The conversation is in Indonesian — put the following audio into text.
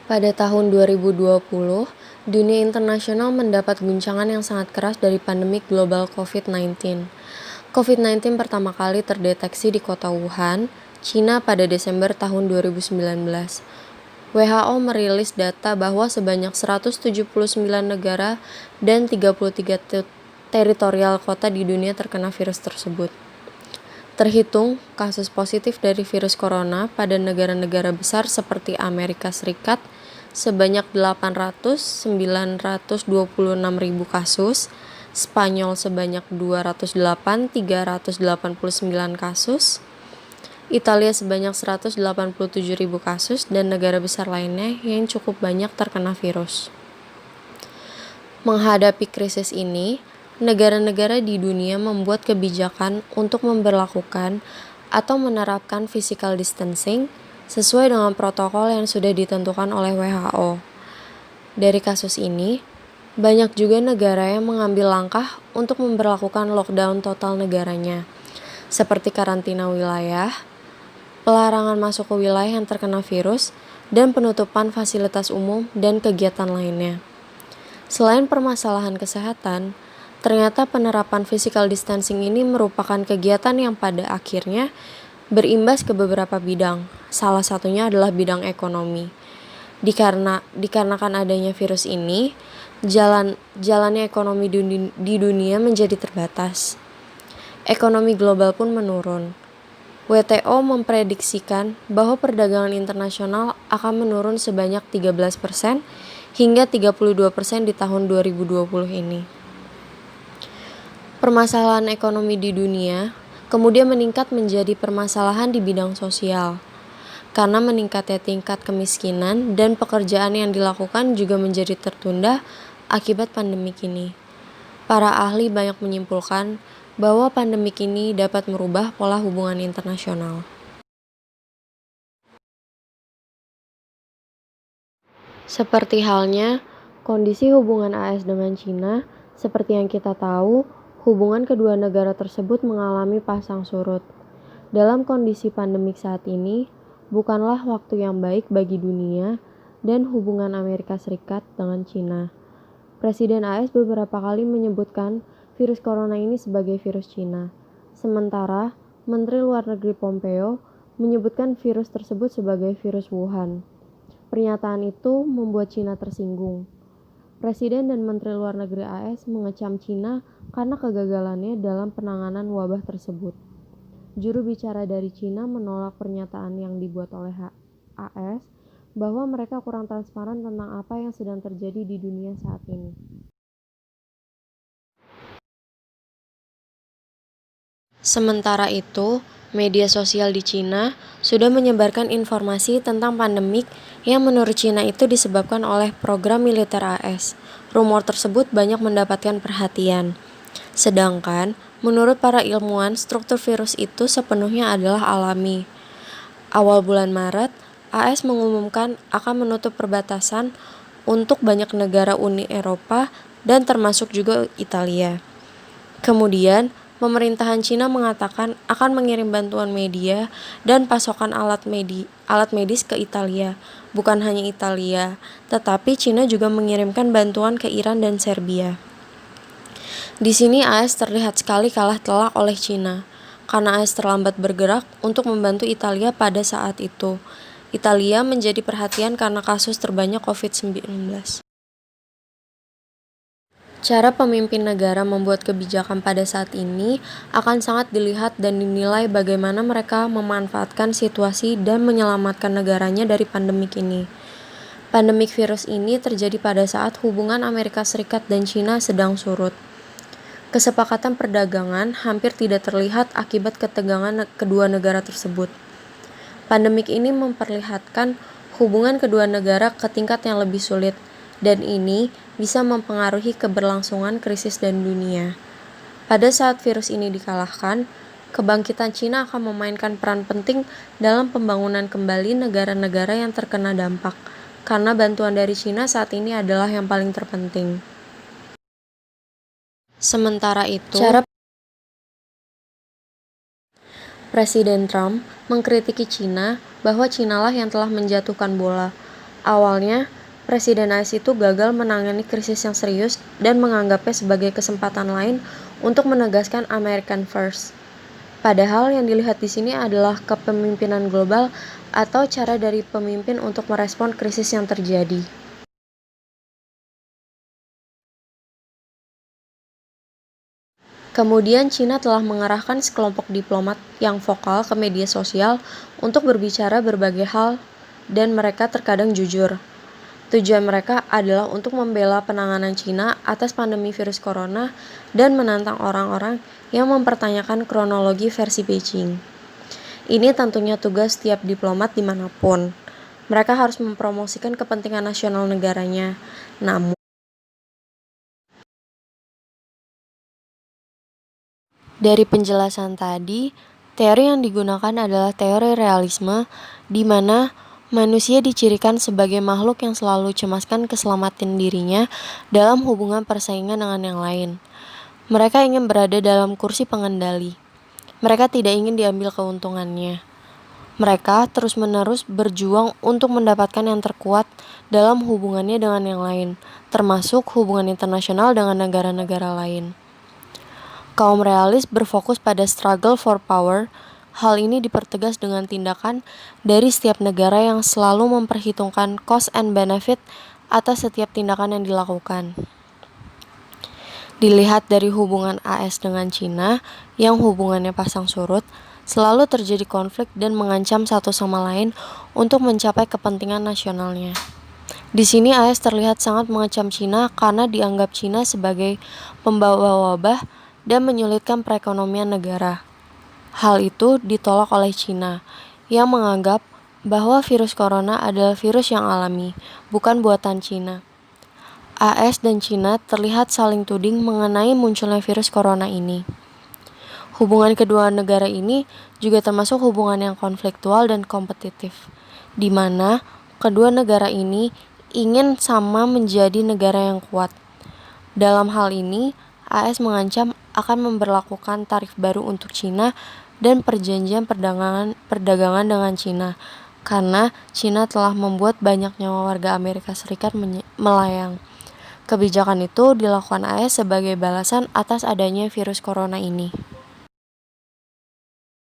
Pada tahun 2020, dunia internasional mendapat guncangan yang sangat keras dari pandemi global COVID-19. COVID-19 pertama kali terdeteksi di kota Wuhan, China pada Desember tahun 2019. WHO merilis data bahwa sebanyak 179 negara dan 33 teritorial kota di dunia terkena virus tersebut. Terhitung kasus positif dari virus corona pada negara-negara besar seperti Amerika Serikat sebanyak 800.926.000 kasus, Spanyol sebanyak 208.389 kasus, Italia sebanyak 187.000 kasus, dan negara besar lainnya yang cukup banyak terkena virus. Menghadapi krisis ini, negara-negara di dunia membuat kebijakan untuk memberlakukan atau menerapkan physical distancing sesuai dengan protokol yang sudah ditentukan oleh WHO. Dari kasus ini, banyak juga negara yang mengambil langkah untuk memberlakukan lockdown total negaranya, seperti karantina wilayah, pelarangan masuk ke wilayah yang terkena virus, dan penutupan fasilitas umum dan kegiatan lainnya. Selain permasalahan kesehatan, ternyata penerapan physical distancing ini merupakan kegiatan yang pada akhirnya berimbas ke beberapa bidang. Salah satunya adalah bidang ekonomi. Dikarenakan adanya virus ini, jalannya ekonomi di dunia menjadi terbatas. Ekonomi global pun menurun. WTO memprediksikan bahwa perdagangan internasional akan menurun sebanyak 13% hingga 32% di tahun 2020 ini. Permasalahan ekonomi di dunia kemudian meningkat menjadi permasalahan di bidang sosial. Karena meningkatnya tingkat kemiskinan dan pekerjaan yang dilakukan juga menjadi tertunda akibat pandemik ini. Para ahli banyak menyimpulkan bahwa pandemik ini dapat merubah pola hubungan internasional. Seperti halnya kondisi hubungan AS dengan China, seperti yang kita tahu, hubungan kedua negara tersebut mengalami pasang surut. Dalam kondisi pandemik saat ini, bukanlah waktu yang baik bagi dunia dan hubungan Amerika Serikat dengan China. Presiden AS beberapa kali menyebutkan virus corona ini sebagai virus China. Sementara, Menteri Luar Negeri Pompeo menyebutkan virus tersebut sebagai virus Wuhan. Pernyataan itu membuat China tersinggung. Presiden dan Menteri Luar Negeri AS mengecam China karena kegagalannya dalam penanganan wabah tersebut. Juru bicara dari China menolak pernyataan yang dibuat oleh AS bahwa mereka kurang transparan tentang apa yang sedang terjadi di dunia saat ini. Sementara itu, media sosial di China sudah menyebarkan informasi tentang pandemik yang menurut China itu disebabkan oleh program militer AS. Rumor tersebut banyak mendapatkan perhatian. Sedangkan, menurut para ilmuwan, struktur virus itu sepenuhnya adalah alami. Awal bulan Maret, AS mengumumkan akan menutup perbatasan untuk banyak negara Uni Eropa dan termasuk juga Italia. Kemudian, pemerintahan Cina mengatakan akan mengirim bantuan media dan pasokan alat medis ke Italia. Bukan hanya Italia, tetapi Cina juga mengirimkan bantuan ke Iran dan Serbia. Di sini AS terlihat sekali kalah telak oleh Cina, karena AS terlambat bergerak untuk membantu Italia pada saat itu. Italia menjadi perhatian karena kasus terbanyak COVID-19. Cara pemimpin negara membuat kebijakan pada saat ini akan sangat dilihat dan dinilai bagaimana mereka memanfaatkan situasi dan menyelamatkan negaranya dari pandemik ini. Pandemik virus ini terjadi pada saat hubungan Amerika Serikat dan China sedang surut. Kesepakatan perdagangan hampir tidak terlihat akibat ketegangan kedua negara tersebut. Pandemik ini memperlihatkan hubungan kedua negara ke tingkat yang lebih sulit, dan ini bisa mempengaruhi keberlangsungan krisis dan dunia. Pada saat virus ini dikalahkan, kebangkitan Cina akan memainkan peran penting dalam pembangunan kembali negara-negara yang terkena dampak, karena bantuan dari Cina saat ini adalah yang paling terpenting. Sementara itu, Presiden Trump mengkritiki Cina bahwa Cinalah yang telah menjatuhkan bola. Awalnya, Presiden AS itu gagal menangani krisis yang serius dan menganggapnya sebagai kesempatan lain untuk menegaskan American First. Padahal yang dilihat di sini adalah kepemimpinan global atau cara dari pemimpin untuk merespon krisis yang terjadi. Kemudian Cina telah mengerahkan sekelompok diplomat yang vokal ke media sosial untuk berbicara berbagai hal dan mereka terkadang jujur. Tujuan mereka adalah untuk membela penanganan Cina atas pandemi virus corona dan menantang orang-orang yang mempertanyakan kronologi versi Beijing. Ini tentunya tugas setiap diplomat dimanapun. Mereka harus mempromosikan kepentingan nasional negaranya. Namun, dari penjelasan tadi, teori yang digunakan adalah teori realisme, di mana manusia dicirikan sebagai makhluk yang selalu cemaskan keselamatan dirinya dalam hubungan persaingan dengan yang lain. Mereka ingin berada dalam kursi pengendali. Mereka tidak ingin diambil keuntungannya. Mereka terus-menerus berjuang untuk mendapatkan yang terkuat dalam hubungannya dengan yang lain, termasuk hubungan internasional dengan negara-negara lain. Kaum realis berfokus pada struggle for power. Hal ini dipertegas dengan tindakan dari setiap negara yang selalu memperhitungkan cost and benefit atas setiap tindakan yang dilakukan. Dilihat dari hubungan AS dengan Cina yang hubungannya pasang surut, selalu terjadi konflik dan mengancam satu sama lain untuk mencapai kepentingan nasionalnya. Di sini AS terlihat sangat mengecam Cina karena dianggap Cina sebagai pembawa wabah dan menyulitkan perekonomian negara. Hal itu ditolak oleh Cina, yang menganggap bahwa virus corona adalah virus yang alami, bukan buatan Cina. AS dan Cina terlihat saling tuding mengenai munculnya virus corona ini. Hubungan kedua negara ini juga termasuk hubungan yang konfliktual dan kompetitif, di mana kedua negara ini ingin sama menjadi negara yang kuat. Dalam hal ini, AS mengancam akan memberlakukan tarif baru untuk Cina dan perjanjian perdagangan dengan Cina, karena Cina telah membuat banyak nyawa warga Amerika Serikat melayang. Kebijakan itu dilakukan AS sebagai balasan atas adanya virus corona ini.